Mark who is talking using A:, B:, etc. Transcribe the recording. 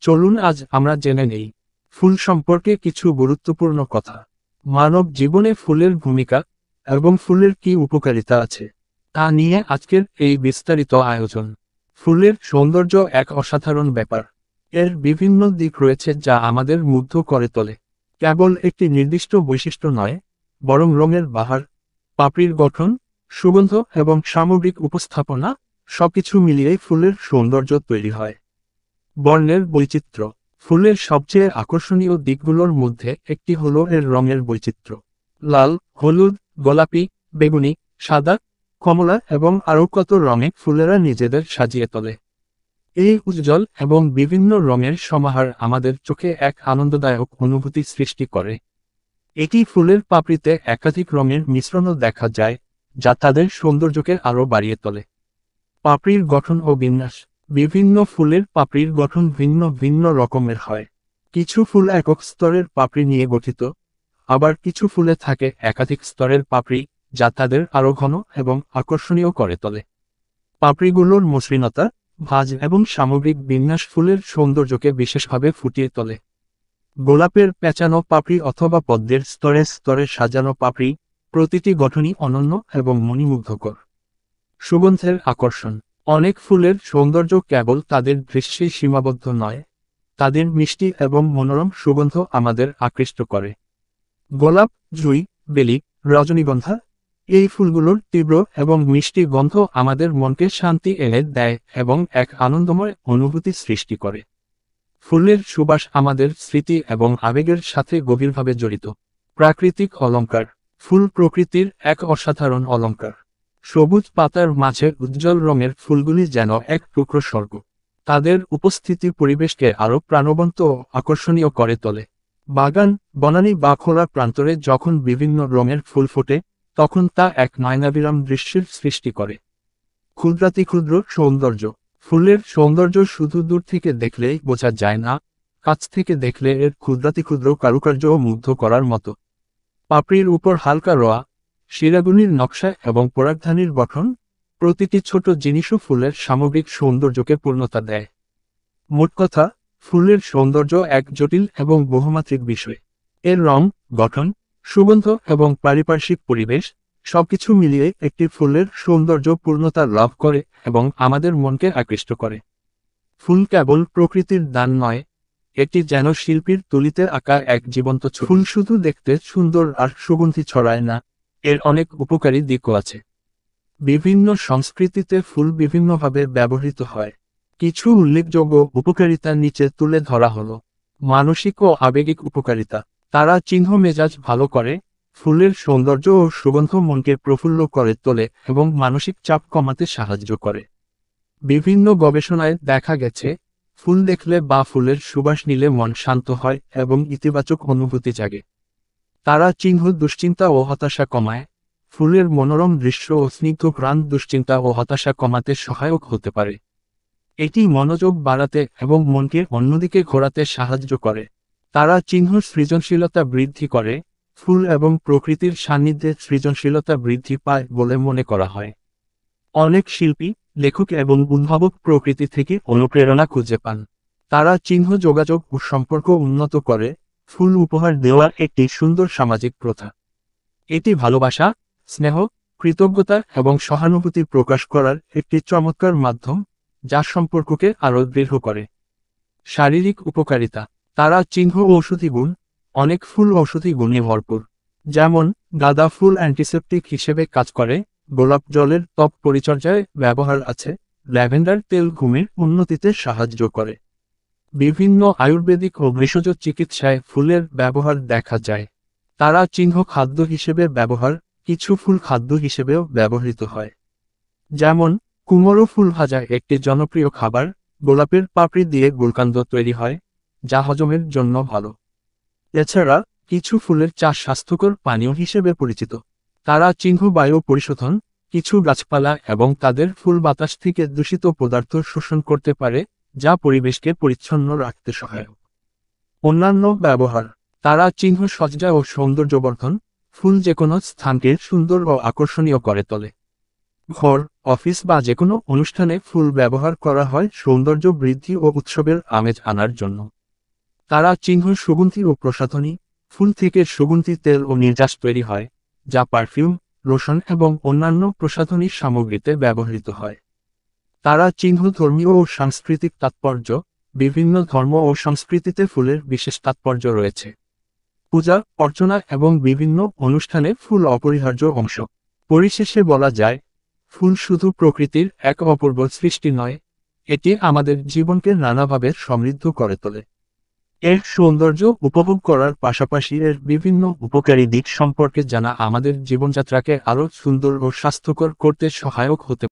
A: চলুন আজ আমরা জেনে নেই ফুল সম্পর্কে কিছু গুরুত্বপূর্ণ কথা। মানব জীবনে ফুলের ভূমিকা এবং ফুলের কি উপকারিতা আছে তা নিয়ে আজকের এই বিস্তারিত আয়োজন। ফুলের সৌন্দর্য এক অসাধারণ ব্যাপার। এর বিভিন্ন দিক রয়েছে যা আমাদের মুগ্ধ করে তোলে। কেবল একটি নির্দিষ্ট বৈশিষ্ট্য নয়, বরং রঙের বাহার, পাপড়ির গঠন, সুগন্ধ এবং সামগ্রিক উপস্থাপনা সবকিছু মিলিয়েই ফুলের সৌন্দর্য তৈরি হয়। বর্ণের বৈচিত্র্য। ফুলের সবচেয়ে আকর্ষণীয় দিকগুলোর মধ্যে একটি হলো এর রঙের বৈচিত্র্য। লাল, হলুদ, গোলাপি, বেগুনি, সাদা, কমলা এবং আরও কত রঙে ফুলেরা নিজেদের সাজিয়ে তোলে। এই উজ্জ্বল এবং বিভিন্ন রঙের সমাহার আমাদের চোখে এক আনন্দদায়ক অনুভূতি সৃষ্টি করে। এটি ফুলের পাপড়িতে একাধিক রঙের মিশ্রণও দেখা যায়, যা তাদের সৌন্দর্যকে আরও বাড়িয়ে তোলে। পাপড়ির গঠন ও বিন্যাস। বিভিন্ন ফুলের পাপড়ির গঠন ভিন্ন ভিন্ন রকমের হয়। কিছু ফুল একক স্তরের পাপড়ি নিয়ে গঠিত, আবার কিছু ফুলে থাকে একাধিক স্তরের পাপড়ি, যা তাদের আরও ঘন এবং আকর্ষণীয় করে তোলে। পাপড়িগুলোর মসৃণতা, ভাঁজ এবং সামগ্রিক বিন্যাস ফুলের সৌন্দর্যকে বিশেষভাবে ফুটিয়ে তোলে। গোলাপের পেঁচানো পাপড়ি অথবা পদ্মের স্তরে স্তরে সাজানো পাপড়ি, প্রতিটি গঠনই অনন্য এবং মণিমুগ্ধকর। সুগন্ধের আকর্ষণ। অনেক ফুলের সৌন্দর্য কেবল তাদের দৃশ্যেই সীমাবদ্ধ নয়, তাদের মিষ্টি এবং মনোরম সুগন্ধ আমাদের আকৃষ্ট করে। গোলাপ, জুঁই, বেলি, রজনীগন্ধা, এই ফুলগুলোর তীব্র এবং মিষ্টি গন্ধ আমাদের মনকে শান্তি এনে দেয় এবং এক আনন্দময় অনুভূতি সৃষ্টি করে। ফুলের সুবাস আমাদের স্মৃতি এবং আবেগের সাথে গভীরভাবে জড়িত। প্রাকৃতিক অলংকার। ফুল প্রকৃতির এক অসাধারণ অলংকার। সবুজ পাতার মাঝে উজ্জ্বল রঙের ফুলগুলি যেন এক টুকরো স্বর্গ। তাদের উপস্থিতি পরিবেশকে আরও প্রাণবন্ত ও আকর্ষণীয় করে তোলে। বাগান, বনানী বা খোলা প্রান্তরে যখন বিভিন্ন রঙের ফুল ফোটে, তখন তা এক নয়নাভিরাম দৃশ্যের সৃষ্টি করে। ক্ষুদ্রাতিক্ষুদ্র সৌন্দর্য। ফুলের সৌন্দর্য শুধু দূর থেকে দেখলেই বোঝা যায় না, কাছ থেকে দেখলে এর ক্ষুদ্রাতিক্ষুদ্র কারুকার্যও মুগ্ধ করার মতো। পাপড়ির উপর হালকা রোয়া, শিরাগুনির নকশা এবং পরাগধানীর গঠন, প্রতিটি ছোট জিনিসও ফুলের সামগ্রিক সৌন্দর্যকে পূর্ণতা দেয়। মোট কথা, ফুলের সৌন্দর্য এক জটিল এবং বহুমাত্রিক বিষয়। এর রং, গঠন, সুগন্ধ এবং পারিপার্শ্বিক পরিবেশ সবকিছু মিলিয়ে একটি ফুলের সৌন্দর্য পূর্ণতা লাভ করে এবং আমাদের মনকে আকৃষ্ট করে। ফুল কেবল প্রকৃতির দান নয়, এটি যেন শিল্পীর তুলিতে আঁকা এক জীবন্ত ছবি। ফুল শুধু দেখতে সুন্দর আর সুগন্ধি ছড়ায় না, এর অনেক উপকারী দিকও আছে। বিভিন্ন সংস্কৃতিতে ফুল বিভিন্নভাবে ব্যবহৃত হয়। কিছু উল্লেখযোগ্য উপকারিতা নিচে তুলে ধরা হলো। মানসিক ও আবেগিক উপকারিতা। তারা চিহ্ন মেজাজ ভালো করে। ফুলের সৌন্দর্য ও সুগন্ধ মনকে প্রফুল্ল করে তোলে এবং মানসিক চাপ কমাতে সাহায্য করে। বিভিন্ন গবেষণায় দেখা গেছে, ফুল দেখলে বা ফুলের সুবাস নিলে মন শান্ত হয় এবং ইতিবাচক অনুভূতি জাগে। তারা চিহ্ন দুশ্চিন্তা ও হতাশা কমায়। ফুলের মনোরম দৃশ্য ও স্নিগ্ধ ঘ্রাণ দুশ্চিন্তা ও হতাশা কমাতে সহায়ক হতে পারে। এটি মনোযোগ বাড়াতে এবং মনকে অন্যদিকে ঘোরাতে সাহায্য করে। তারা চিহ্ন সৃজনশীলতা বৃদ্ধি করে। ফুল এবং প্রকৃতির সান্নিধ্যে সৃজনশীলতা বৃদ্ধি পায় বলে মনে করা হয়। অনেক শিল্পী, লেখক এবং উদ্ভাবক প্রকৃতি থেকে অনুপ্রেরণা খুঁজে পান। তারা চিহ্ন যোগাযোগ ও সম্পর্ক উন্নত করে। ফুল উপহার দেওয়া একটি সুন্দর সামাজিক প্রথা। এটি ভালোবাসা, স্নেহ, কৃতজ্ঞতা এবং সহানুভূতি প্রকাশ করার একটি চমৎকার মাধ্যম, যা সম্পর্ককে আরও দৃঢ় করে। শারীরিক উপকারিতা। তারা চিহ্ন ঔষধি গুণ। অনেক ফুল ঔষধি গুণে ভরপুর। যেমন, গাঁদা ফুল অ্যান্টিসেপটিক হিসেবে কাজ করে, গোলাপ জলের ত্বক পরিচর্যায় ব্যবহার আছে, ল্যাভেন্ডার তেল ঘুমের উন্নতিতে সাহায্য করে। বিভিন্ন আয়ুর্বেদিক ও ভেষজ চিকিৎসায় ফুলের ব্যবহার দেখা যায়। তারা চিহ্ন খাদ্য হিসেবে ব্যবহার, কিছু ফুল খাদ্য হিসেবেও ব্যবহৃত হয়। যেমন, কুমড়ো ফুল ভাজা একটি জনপ্রিয় খাবার। গোলাপের পাপড়ি দিয়ে গুলকান্দ তৈরি হয়, যা হজমের জন্য ভালো। এছাড়া, কিছু ফুলের চাষ স্বাস্থ্যকর পানীয় হিসেবে পরিচিত। তারা চিহ্ন বায়ু পরিশোধন, কিছু গাছপালা এবং তাদের ফুল বাতাস থেকে দূষিত পদার্থ শোষণ করতে পারে, যা পরিবেশকে পরিচ্ছন্ন রাখতে সহায়ক। অন্যান্য ব্যবহার। তারা চিহ্ন সজ্জা ও সৌন্দর্যবর্ধন। ফুল যেকোনো স্থানকে সুন্দর ও আকর্ষণীয় করে তোলে। ঘর, অফিস বা যেকোনো অনুষ্ঠানে ফুল ব্যবহার করা হয় সৌন্দর্য বৃদ্ধি ও উৎসবের আমেজ আনার জন্য। তারা চিহ্ন সুগন্ধি ও প্রসাধনী। ফুল থেকে সুগন্ধি তেল ও নির্যাস তৈরি হয়, যা পারফিউম, লোশন এবং অন্যান্য প্রসাধনী সামগ্রীতে ব্যবহৃত হয়। তারা চিহ্ন ধর্মীয় ও সাংস্কৃতিক তাৎপর্য। বিভিন্ন ধর্ম ও সংস্কৃতিতে ফুলের বিশেষ তাৎপর্য রয়েছে। পূজা, অর্চনা এবং বিভিন্ন অনুষ্ঠানে ফুল অপরিহার্য অংশ। পরিশেষে বলা যায়, ফুল শুধু প্রকৃতির এক অপূর্ব সৃষ্টি নয়, এটি আমাদের জীবনকে নানাভাবে সমৃদ্ধ করে তোলে। এর সৌন্দর্য উপভোগ করার পাশাপাশি এর বিভিন্ন উপকারী দিক সম্পর্কে জানা আমাদের জীবনযাত্রাকে আরও সুন্দর ও স্বাস্থ্যকর করতে সহায়ক হতে